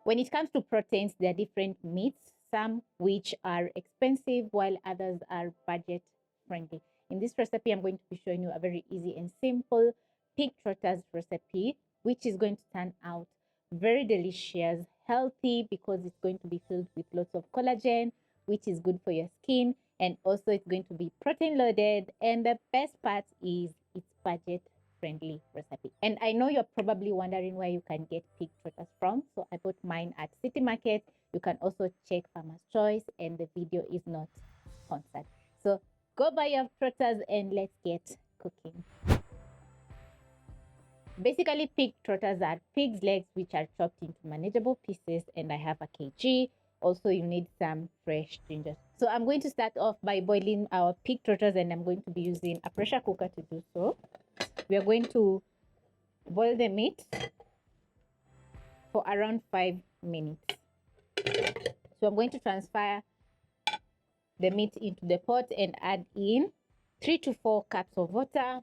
When it comes to proteins, there are different meats, some which are expensive while others are budget friendly. In this recipe, I'm going to be showing you a very easy and simple pig trotters recipe, which is going to turn out very delicious, healthy, because it's going to be filled with lots of collagen, which is good for your skin, and also it's going to be protein loaded. And the best part is it's budget friendly recipe. And I know you're probably wondering where you can get pig trotters from, so I bought mine at City Market. You can also check Farmer's Choice, and the video is not sponsored. So go buy your trotters and let's get cooking. Basically, pig trotters are pig's legs which are chopped into manageable pieces, and I have a kg. Also, you need some fresh ginger. So I'm going to start off by boiling our pig trotters, and I'm going to be using a pressure cooker to do so. We are going to boil the meat for around 5 minutes. So I'm going to transfer the meat into the pot and add in 3 to 4 cups of water.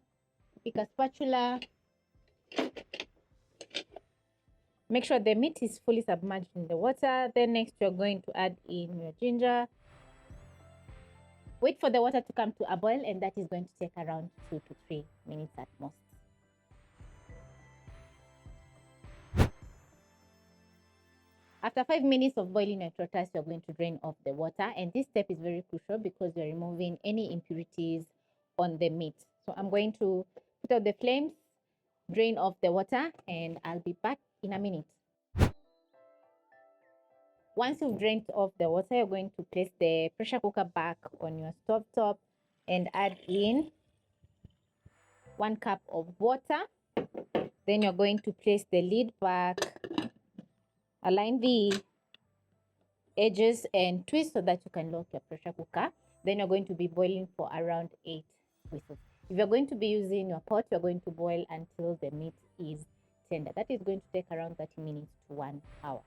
Pick a spatula. Make sure the meat is fully submerged in the water. Then next you're going to add in your ginger. Wait for the water to come to a boil, and that is going to take around 2 to 3 minutes at most. After 5 minutes of boiling your trotters, you're going to drain off the water, and this step is very crucial because you're removing any impurities on the meat. So I'm going to put out the flames, drain off the water, and I'll be back in a minute. Once you've drained off the water, you're going to place the pressure cooker back on your stove top and add in 1 cup of water. Then you're going to place the lid back, align the edges and twist so that you can lock your pressure cooker. Then you're going to be boiling for around 8 whistles. If you're going to be using your pot, you're going to boil until the meat is tender. That is going to take around 30 minutes to 1 hour.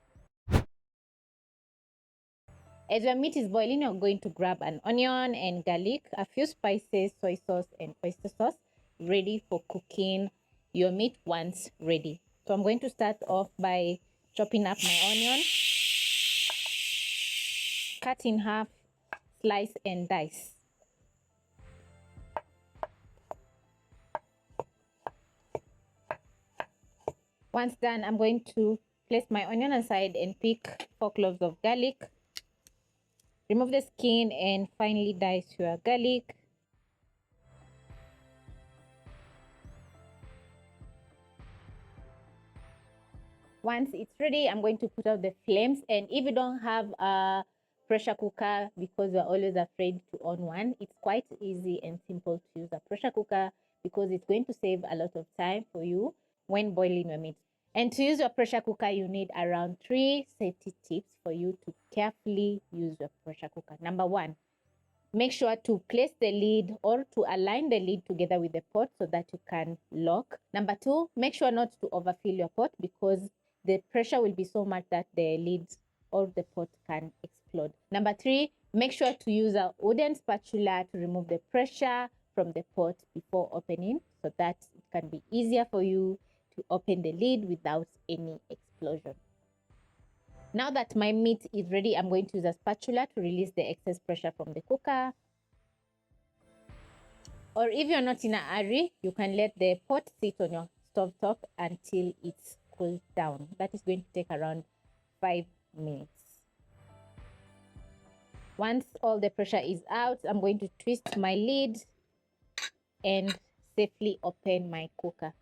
As your meat is boiling, you're going to grab an onion and garlic, a few spices, soy sauce, and oyster sauce, ready for cooking your meat once ready. So I'm going to start off by chopping up my onion, cut in half, slice and dice. Once done, I'm going to place my onion aside and pick 4 cloves of garlic. Remove the skin and finely dice your garlic. Once it's ready, I'm going to put out the flames. And if you don't have a pressure cooker because you're always afraid to own one, it's quite easy and simple to use a pressure cooker because it's going to save a lot of time for you when boiling your meat. And to use your pressure cooker, you need around 3 safety tips for you to carefully use your pressure cooker. Number 1, make sure to place the lid or to align the lid together with the pot so that you can lock. Number 2, make sure not to overfill your pot because the pressure will be so much that the lid or the pot can explode. Number 3, make sure to use a wooden spatula to remove the pressure from the pot before opening so that it can be easier for you to open the lid without any explosion. Now that my meat is ready, I'm going to use a spatula to release the excess pressure from the cooker. Or if you're not in a hurry, you can let the pot sit on your stove top until it's cooled down. That is going to take around 5 minutes. Once all the pressure is out, I'm going to twist my lid and safely open my cooker.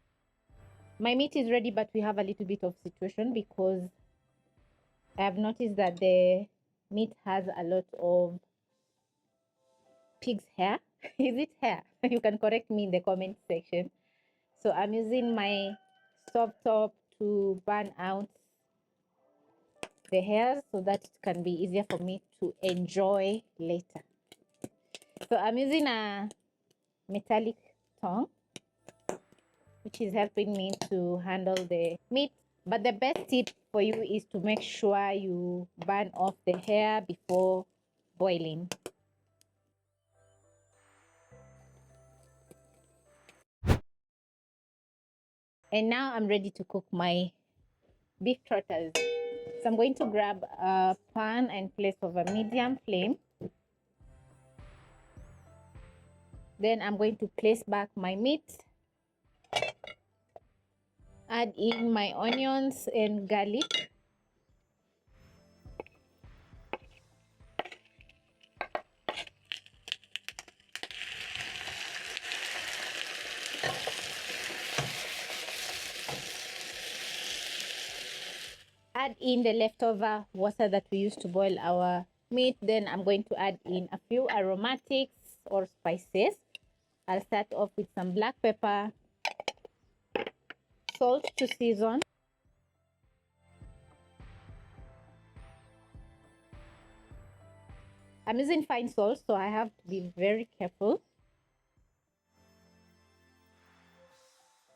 My meat is ready, but we have a little bit of situation because I have noticed that the meat has a lot of pig's hair. Is it hair? You can correct me in the comment section. So I'm using my stove top to burn out the hairs so that it can be easier for me to enjoy later. So I'm using a metallic tongue, which is helping me to handle the meat. But the best tip for you is to make sure you burn off the hair before boiling. And now I'm ready to cook my beef trotters. So I'm going to grab a pan and place over medium flame. Then I'm going to place back my meat. Add in my onions and garlic. Add in the leftover water that we used to boil our meat. Then I'm going to add in a few aromatics or spices. I'll start off with some black pepper, salt to season, I'm using fine salt, so I have to be very careful.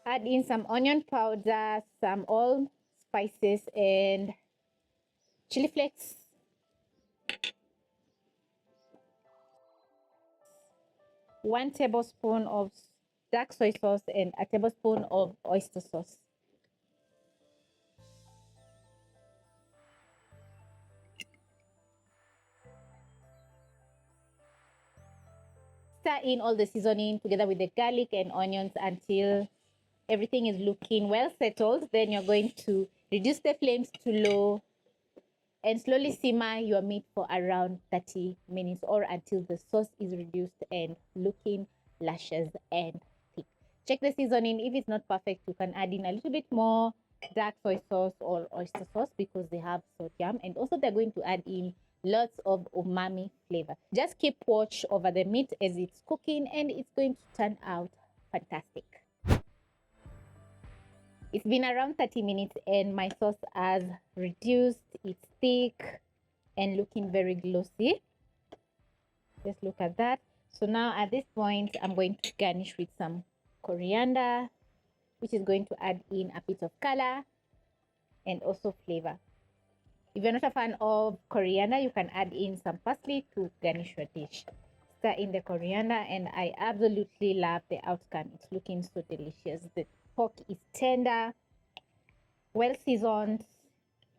Add in some onion powder, some allspices, and chili flakes. One tablespoon of dark soy sauce and a tablespoon of oyster sauce. Stir in all the seasoning together with the garlic and onions until everything is looking well settled. Then you're going to reduce the flames to low and slowly simmer your meat for around 30 minutes or until the sauce is reduced and looking luscious and thick. Check the seasoning. If it's not perfect, you can add in a little bit more dark soy sauce or oyster sauce because they have sodium, and also they're going to add in lots of umami flavor. Just keep watch over the meat as it's cooking and it's going to turn out fantastic. It's been around 30 minutes and my sauce has reduced. It's thick and looking very glossy. Just look at that. So now at this point, I'm going to garnish with some coriander, which is going to add in a bit of color and also flavor. If you're not a fan of coriander, you can add in some parsley to garnish your dish. Stir in the coriander and I absolutely love the outcome. It's looking so delicious. The pork is tender, well seasoned,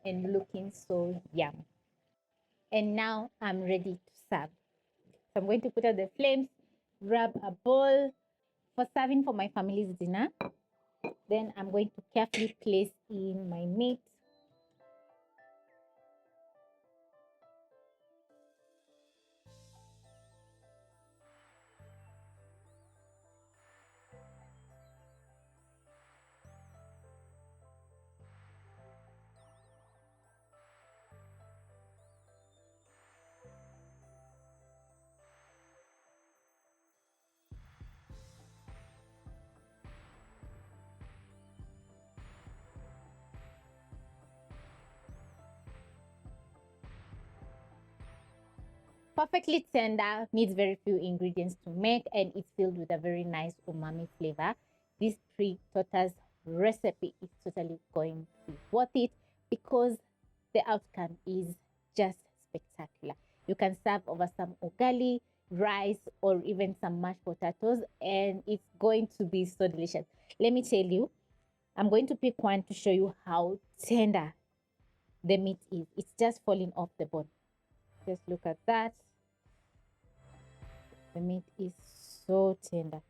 and looking so yum. And now I'm ready to serve. So I'm going to put out the flames, grab a bowl for serving for my family's dinner. Then I'm going to carefully place in my meat. Perfectly tender, needs very few ingredients to make, and it's filled with a very nice umami flavor. This Pig Trotters recipe is totally going to be worth it because the outcome is just spectacular. You can serve over some ugali, rice, or even some mashed potatoes, and it's going to be so delicious. Let me tell you, I'm going to pick one to show you how tender the meat is. It's just falling off the bone. Just look at that. The meat is so tender.